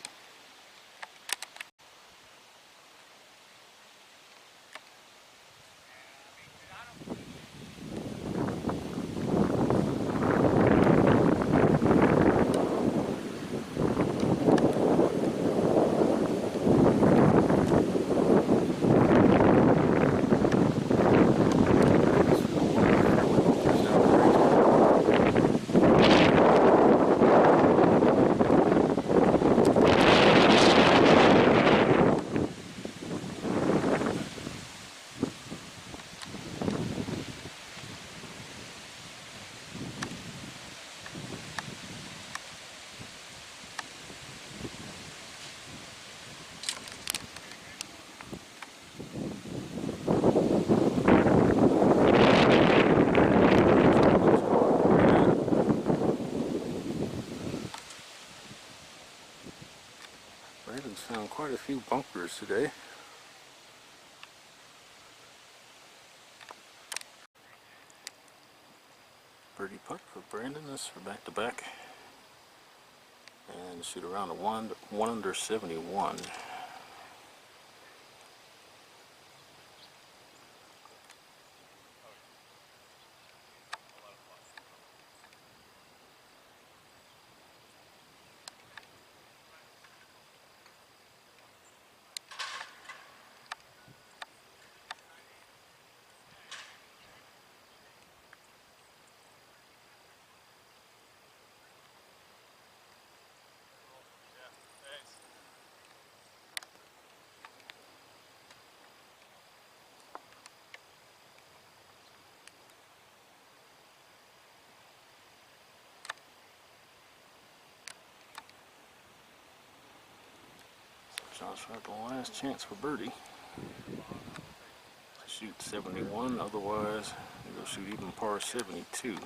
Brandon's found quite a few bunkers today. Birdie putt for Brandon. This for back to back. And shoot around a 1 under 71. Josh had the last chance for birdie. Shoot 71, otherwise he'll shoot even par 72. Yeah,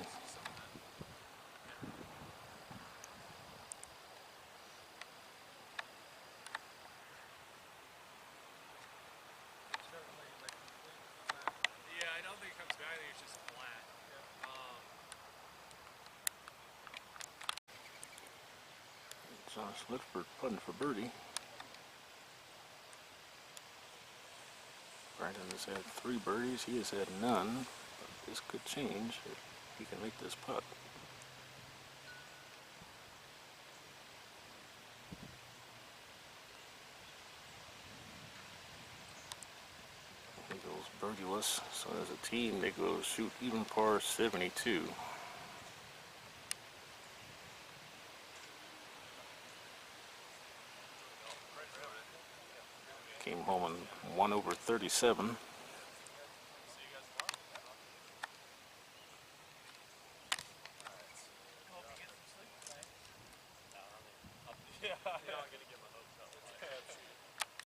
I don't think it comes back. I think it's just flat. Josh Ledford putting for birdie. Brandon has had 3 birdies. He has had none. But this could change if he can make this putt. He goes birdieless. So as a team, they go shoot even par 72. Came home in 1 over 37.